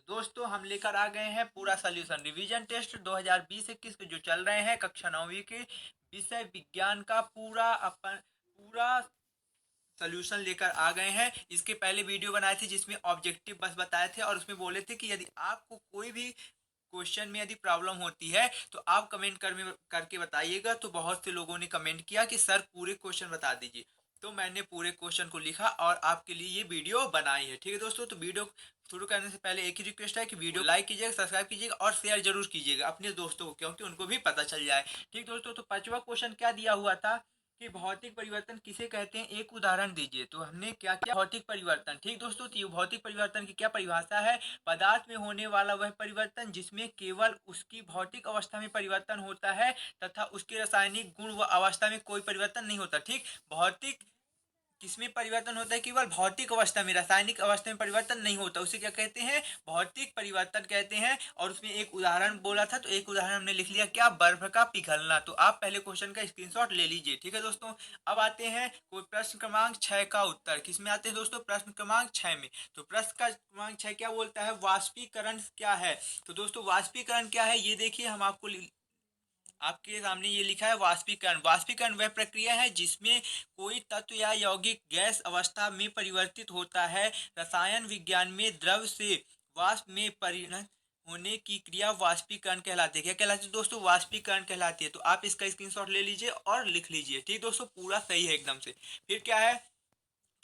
दोस्तों हम लेकर आ गए हैं पूरा सॉल्यूशन रिवीजन टेस्ट 2020-21 के जो चल रहे हैं कक्षा 9वीं के विषय विज्ञान का पूरा सॉल्यूशन लेकर आ गए हैं। इसके पहले वीडियो बनाए थे जिसमें ऑब्जेक्टिव बस बताए थे और उसमें बोले थे कि यदि आपको कोई भी क्वेश्चन में यदि प्रॉब्लम होती है तो आप कमेंट करके बताइएगा। तो बहुत से लोगों ने कमेंट किया कि सर पूरे क्वेश्चन बता दीजिए, तो मैंने पूरे क्वेश्चन को लिखा और आपके लिए ये वीडियो बनाई है। ठीक है दोस्तों, तो वीडियो शुरू करने से पहले एक ही रिक्वेस्ट है कि वीडियो लाइक कीजिएगा, सब्सक्राइब कीजिएगा और शेयर जरूर कीजिएगा अपने दोस्तों को, क्योंकि उनको भी पता चल जाए। ठीक दोस्तों, तो पांचवा क्वेश्चन क्या दिया हुआ था कि भौतिक परिवर्तन किसे कहते हैं, एक उदाहरण दीजिए। तो हमने क्या किया, भौतिक परिवर्तन। ठीक दोस्तों, तो ये भौतिक परिवर्तन की क्या परिभाषा है, पदार्थ में होने वाला वह परिवर्तन जिसमें केवल उसकी भौतिक अवस्था में परिवर्तन होता है तथा उसके रासायनिक गुण व अवस्था में कोई परिवर्तन नहीं होता। ठीक, भौतिक किसमें परिवर्तन होता है, केवल भौतिक अवस्था में, रासायनिक अवस्था में परिवर्तन नहीं होता, उसे क्या कहते हैं, भौतिक परिवर्तन कहते हैं। और उसमें एक उदाहरण बोला था, तो एक उदाहरण हमने लिख लिया, क्या, बर्फ का पिघलना। तो आप पहले क्वेश्चन का स्क्रीनशॉट ले लीजिए। ठीक है दोस्तों, अब आते हैं कोई प्रश्न क्रमांक 6 का उत्तर। किसमें आते हैं दोस्तों, प्रश्न क्रमांक 6 में। तो प्रश्न का क्रमांक 6 क्या बोलता है, वाष्पीकरण क्या है। तो दोस्तों वाष्पीकरण क्या है ये देखिए, हम आपके सामने ये लिखा है, वाष्पीकरण। वाष्पीकरण वह प्रक्रिया है जिसमें कोई तत्व या यौगिक गैस अवस्था में परिवर्तित होता है। रसायन विज्ञान में द्रव से वाष्प में परिणत होने की क्रिया वाष्पीकरण कहलाती है। क्या कहलाती है दोस्तों, वाष्पीकरण कहलाती है। तो आप इसका स्क्रीनशॉट ले लीजिए और लिख लीजिए। ठीक दोस्तों, पूरा सही है एकदम से। फिर क्या है,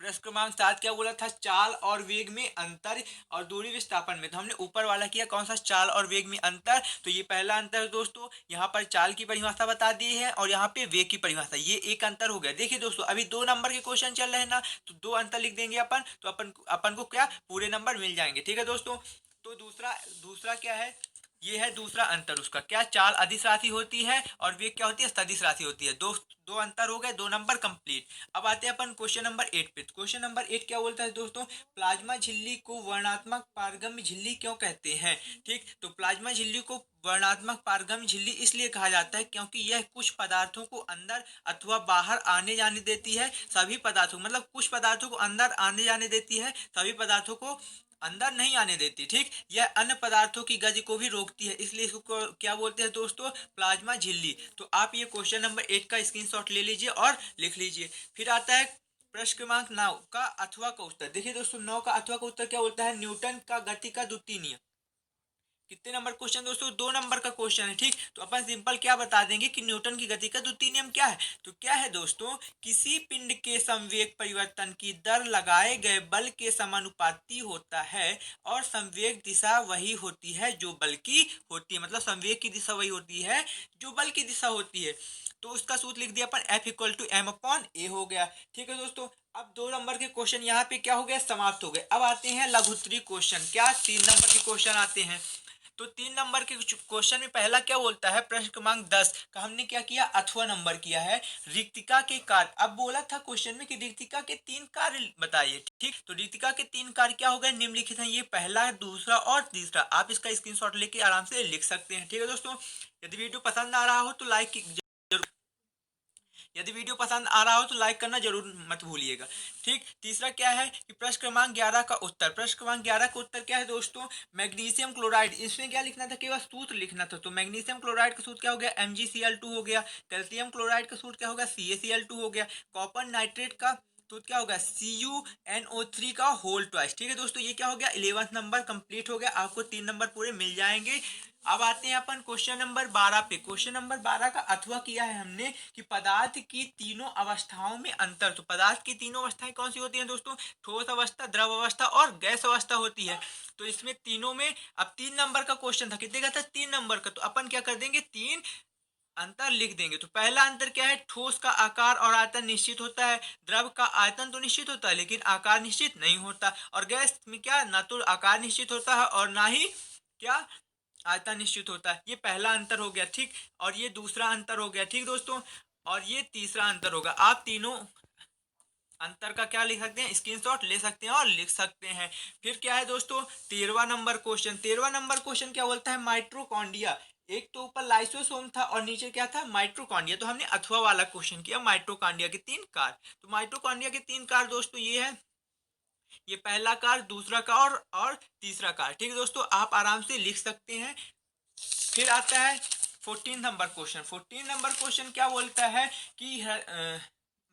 प्रश्न क्रमांक 7 क्या बोला था, चाल और वेग में अंतर और दूरी विस्थापन में। तो हमने ऊपर वाला किया कौन सा, चाल और वेग में अंतर। तो ये पहला अंतर है दोस्तों, यहाँ पर चाल की परिभाषा बता दी है और यहाँ पे वेग की परिभाषा, ये एक अंतर हो गया। देखिए दोस्तों, अभी 2 नंबर के क्वेश्चन चल रहे हैं ना, तो 2 अंतर लिख देंगे अपन, तो अपन को क्या पूरे नंबर मिल जाएंगे। ठीक है दोस्तों, तो दूसरा दूसरा क्या है, ये है दूसरा अंतर उसका, क्या, चाल अदिश राशि होती है और वेग क्या होती है, सदिश राशि होती है। दो दो अंतर हो गए, 2 नंबर कंप्लीट। अब आते हैं अपन क्वेश्चन नंबर 8 पे। क्वेश्चन नंबर 8 क्या बोलता है दोस्तों, प्लाज्मा झिल्ली को वर्णात्मक पारगम्य झिल्ली क्यों कहते हैं। ठीक, तो प्लाज्मा झिल्ली को वर्णात्मक पारगम्य झिल्ली इसलिए कहा जाता है क्योंकि यह कुछ पदार्थों को अंदर अथवा बाहर आने जाने देती है, सभी पदार्थों, मतलब कुछ पदार्थों को अंदर आने जाने देती है, सभी पदार्थों को अंदर नहीं आने देती। ठीक, यह अन्य पदार्थों की गति को भी रोकती है, इसलिए इसको क्या बोलते हैं दोस्तों, प्लाज्मा झिल्ली। तो आप ये क्वेश्चन नंबर 8 का स्क्रीनशॉट ले लीजिए और लिख लीजिए। फिर आता है प्रश्न क्रमांक 9 का अथवा का उत्तर। देखिए दोस्तों, 9 का अथवा का उत्तर क्या बोलता है, न्यूटन का गति का द्वितीय नियम। कितने नंबर क्वेश्चन दोस्तों, 2 नंबर का क्वेश्चन है। ठीक, तो अपन सिंपल क्या बता देंगे कि न्यूटन की गति का द्वितीय नियम क्या है। तो क्या है दोस्तों, किसी पिंड के संवेग परिवर्तन की दर लगाए गए बल के समानुपाती होता है और संवेग दिशा वही होती है जो बल की होती है, मतलब संवेग की दिशा वही होती है जो बल की दिशा होती है। तो उसका सूत्र लिख दिया अपन, F=m/a हो गया। ठीक है दोस्तों, अब 2 नंबर के क्वेश्चन यहाँ पे क्या हो गया, समाप्त हो गए। अब आते हैं लघुत्तरी क्वेश्चन, क्या 3 नंबर के क्वेश्चन आते हैं। तो 3 नंबर के क्वेश्चन में पहला क्या बोलता है, प्रश्न क्रमांक 10 का हमने क्या किया, अथवा नंबर किया है, रिक्तिका के कार्य। अब बोला था क्वेश्चन में कि रिक्तिका के 3 कार्य बताइए। ठीक, तो रिक्तिका के 3 कार्य क्या हो गए, निम्नलिखित हैं, ये पहला, दूसरा और तीसरा। आप इसका स्क्रीनशॉट लेके आराम से लिख सकते हैं। ठीक है दोस्तों, यदि वीडियो पसंद आ रहा हो तो यदि वीडियो पसंद आ रहा हो तो लाइक करना जरूर मत भूलिएगा। ठीक, तीसरा क्या है कि प्रश्न क्रमांक 11 का उत्तर। प्रश्न क्रमांक 11 का उत्तर क्या है दोस्तों, मैग्नीशियम क्लोराइड। इसमें क्या लिखना था, केवल सूत्र लिखना था। तो मैग्नीशियम क्लोराइड का सूत्र क्या हो गया, MgCl2 हो गया। कैल्शियम क्लोराइड का सूत्र क्या हो गया, CaCl2 हो गया। कॉपर नाइट्रेट का तो क्या होगा, CuNO3 का होल ट्वाइस। ठीक है दोस्तों, ये क्या हो गया, 11th नंबर कंप्लीट हो गया, आपको 3 नंबर पूरे मिल जाएंगे। अब आते हैं अपन क्वेश्चन नंबर 12 पे। क्वेश्चन नंबर 12 का अथवा किया है हमने कि पदार्थ की तीनों अवस्थाओं में अंतर। तो पदार्थ की तीनों अवस्थाएं कौन सी होती हैं दोस्तों, ठोस अवस्था, द्रव अवस्था और गैस अवस्था होती है। तो इसमें तीनों में, अब 3 नंबर का क्वेश्चन था, कितने का था, 3 नंबर का। तो अपन क्या कर देंगे, 3 अंतर लिख देंगे। तो पहला अंतर क्या है, ठोस का आकार और आयतन निश्चित होता है, द्रव का आयतन तो निश्चित होता है लेकिन आकार निश्चित नहीं होता, और गैस में क्या, ना तो आकार निश्चित होता है और ना ही क्या, आयतन निश्चित होता है। ये पहला अंतर हो गया। ठीक, और ये दूसरा अंतर हो गया। ठीक दोस्तों, और ये तीसरा अंतर होगा। आप तीनों अंतर का क्या लिख सकते हैं, स्क्रीनशॉट ले सकते हैं और लिख सकते हैं। फिर क्या है दोस्तों, 13वां नंबर क्वेश्चन। 13वां नंबर क्वेश्चन क्या बोलता है, माइट्रोकॉन्ड्रिया। एक तो ऊपर लाइसोसोम था और नीचे क्या था, माइट्रोकॉन्ड्रिया। तो हमने अथवा वाला क्वेश्चन किया, माइट्रोकॉन्ड्रिया के 3 कार्य। तो माइट्रोकॉन्ड्रिया के 3 कार्य दोस्तों ये है ये पहला कार्य, दूसरा कार्य और तीसरा कार्य। ठीक है दोस्तों, आप आराम से लिख सकते हैं। फिर आता है 14 नंबर क्वेश्चन। 14 नंबर क्वेश्चन क्या बोलता है कि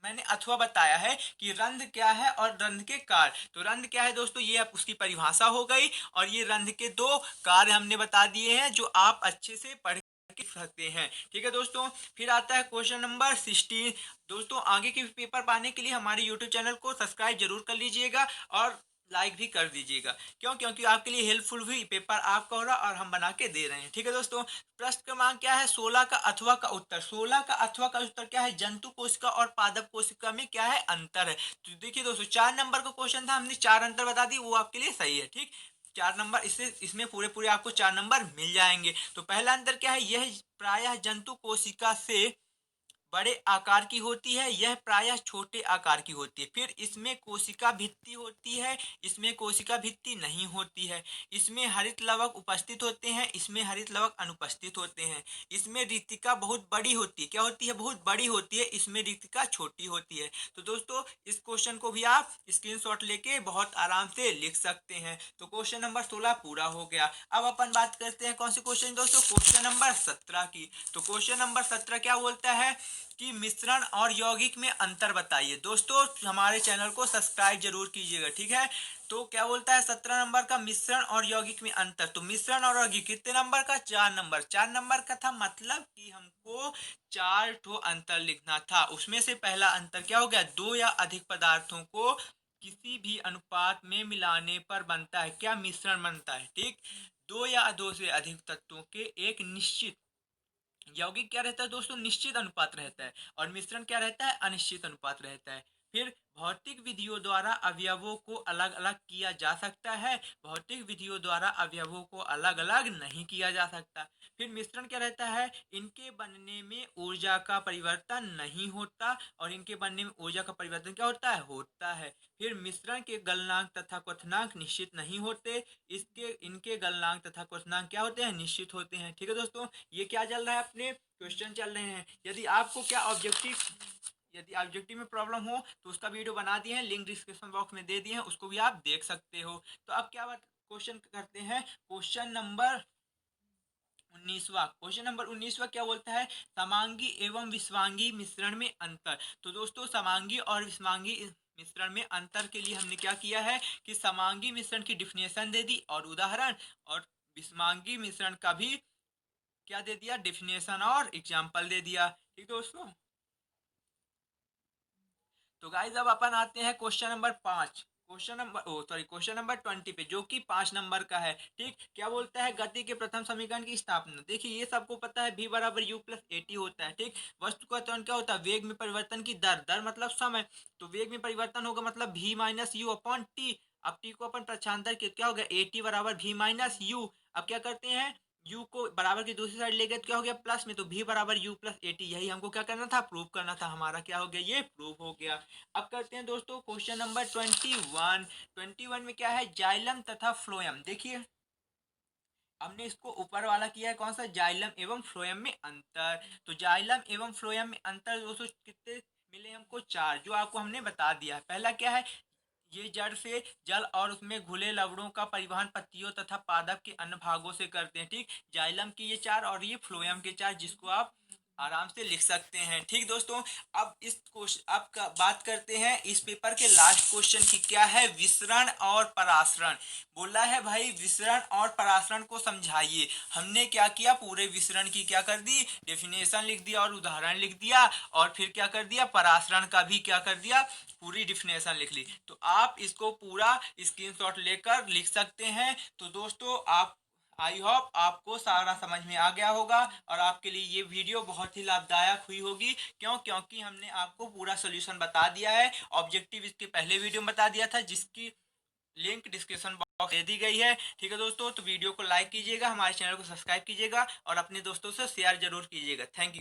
मैंने अथवा बताया है कि रंध्र क्या है और रंध्र के कार्य। तो रंध्र क्या है दोस्तों, ये अब उसकी परिभाषा हो गई, और ये रंध्र के दो कार्य हमने बता दिए हैं जो आप अच्छे से पढ़ के सकते हैं। ठीक है दोस्तों, फिर आता है क्वेश्चन नंबर 16। दोस्तों आगे के पेपर पाने के लिए हमारे यूट्यूब चैनल को सब्सक्राइब जरूर कर लीजिएगा और लाइक भी कर दीजिएगा। क्यों? क्योंकि आपके लिए हेल्पफुल हुई, पेपर आपका हो रहा और हम बना के दे रहे हैं। ठीक है दोस्तों, प्रश्न क्रमांक क्या है 16 का अथवा का उत्तर। 16 का अथवा का उत्तर क्या है, जंतु कोशिका और पादप कोशिका में क्या है अंतर है। तो देखिए दोस्तों, 4 नंबर का क्वेश्चन था, हमने 4 अंतर बता दी, वो आपके लिए सही है। ठीक, 4 नंबर इसमें पूरे पूरे आपको 4 नंबर मिल जाएंगे। तो पहला अंतर क्या है, यह प्रायः जंतु कोशिका से बड़े आकार की होती है, यह प्रायः छोटे आकार की होती है। फिर इसमें कोशिका भित्ति होती है, इसमें कोशिका भित्ति नहीं होती है। इसमें हरित लवक उपस्थित होते हैं, इसमें हरित लवक अनुपस्थित होते हैं। इसमें रिक्तिका बहुत बड़ी होती है, क्या होती है, बहुत बड़ी होती है। इसमें रिक्तिका छोटी होती है। तो दोस्तों इस क्वेश्चन को भी आप स्क्रीनशॉट लेके बहुत आराम से लिख सकते हैं। तो क्वेश्चन नंबर 16 पूरा हो गया। अब अपन बात करते हैं कौन से क्वेश्चन दोस्तों, क्वेश्चन नंबर 17 की। तो क्वेश्चन नंबर 17 क्या बोलता है कि मिश्रण और यौगिक में अंतर बताइए। दोस्तों हमारे चैनल को सब्सक्राइब जरूर कीजिएगा। ठीक है, तो क्या बोलता है 17 नंबर का, मिश्रण और यौगिक में अंतर। तो मिश्रण और यौगिक कितने नंबर का, 4 नंबर। 4 नंबर का था, मतलब कि हमको 4 ठो अंतर लिखना था। उसमें से पहला अंतर क्या हो गया, 2 या अधिक पदार्थों को किसी भी अनुपात में मिलाने पर बनता है क्या, मिश्रण बनता है। ठीक, 2 या 2 से अधिक तत्वों के एक निश्चित, यौगिक क्या रहता है दोस्तों, निश्चित अनुपात रहता है, और मिश्रण क्या रहता है, अनिश्चित अनुपात रहता है। फिर भौतिक विधियों द्वारा अवयवों को अलग अलग किया जा सकता है, भौतिक विधियों द्वारा अवयवों को अलग अलग नहीं किया जा सकता। फिर मिश्रण क्या रहता है, इनके बनने में ऊर्जा का परिवर्तन नहीं होता, और इनके बनने में ऊर्जा का परिवर्तन क्या होता है। फिर मिश्रण के गलनांक तथा क्वथनांक निश्चित नहीं होते, इनके गलनांक तथा क्वथनांक क्या होते हैं, निश्चित होते हैं। ठीक है दोस्तों, ये क्या चल रहा है, अपने क्वेश्चन चल रहे हैं। यदि ऑब्जेक्टिव में प्रॉब्लम हो तो उसका वीडियो बना दिए हैं, लिंक डिस्क्रिप्शन बॉक्स में दे दिए हैं, उसको भी आप देख सकते हो। तो अब क्या बात क्वेश्चन करते हैं, क्वेश्चन नंबर 19वां। क्वेश्चन नंबर 19वां क्या बोलता है, समांगी एवं विस्वांगी मिश्रण में अंतर। तो दोस्तों समांगी और विस्वांगी मिश्रण में अंतर के लिए हमने क्या किया है कि समांगी मिश्रण की डिफिनेशन दे दी और उदाहरण, और विस्मांगी मिश्रण का भी क्या दे दिया, डिफिनेशन और एग्जाम्पल दे दिया। ठीक है दोस्तों, तो गाइस अब अपन आते हैं क्वेश्चन नंबर 5, क्वेश्चन नंबर 20 पे, जो कि 5 नंबर का है। ठीक, क्या बोलता है, गति के प्रथम समीकरण की स्थापना। देखिए ये सबको पता है, v बराबर u प्लस at होता है। ठीक, वस्तु का त्वरण क्या होता है, वेग में परिवर्तन की दर, दर मतलब समय, तो वेग में परिवर्तन होगा मतलब v minus you upon T. अब टी को अपन प्रच्छांतर के, क्या हो गया, at बराबर v माइनस यू। अब क्या करते हैं, u को बराबर की दूसरी साइड ले गए तो क्या हो गया, प्लस में, तो v बराबर u प्लस at, यही हमको क्या करना था, प्रूव करना था। हमारा क्या हो गया, ये प्रूव हो गया। अब करते हैं दोस्तों क्वेश्चन नंबर 21। 21 में क्या है, जाइलम तथा फ्लोएम। देखिए हमने इसको ऊपर वाला किया है, कौन सा, जाइलम एवं फ्लोएम में अंतर। तो जाइलम एवं फ्लोएम में अंतर दोस्तों कितने मिले हमको, 4, जो आपको हमने बता दिया है। पहला क्या है, ये जड़ से जल और उसमें घुले लवणों का परिवहन पत्तियों तथा पादप के अन्य भागों से करते हैं। ठीक, जाइलम की ये 4 और ये फ्लोएम के 4, जिसको आप आराम से लिख सकते हैं। ठीक दोस्तों, अब इस क्वेश्चन अब बात करते हैं इस पेपर के लास्ट क्वेश्चन की, क्या है, विसरण और परासरण। बोला है भाई विसरण और परासरण को समझाइए। हमने क्या किया, पूरे विसरण की क्या कर दी, डेफिनेशन लिख दिया और उदाहरण लिख दिया, और फिर क्या कर दिया, परासरण का भी क्या कर दिया, पूरी डिफिनेशन लिख ली। तो आप इसको पूरा स्क्रीनशॉट लेकर लिख सकते हैं। तो दोस्तों आप, आई होप आपको सारा समझ में आ गया होगा, और आपके लिए ये वीडियो बहुत ही लाभदायक हुई होगी। क्यों? क्योंकि हमने आपको पूरा सोल्यूशन बता दिया है। ऑब्जेक्टिव इसके पहले वीडियो में बता दिया था, जिसकी लिंक डिस्क्रिप्शन बॉक्स दे दी गई है। ठीक है दोस्तों, तो वीडियो को लाइक कीजिएगा, हमारे चैनल को सब्सक्राइब कीजिएगा और अपने दोस्तों से शेयर जरूर कीजिएगा। Thank you.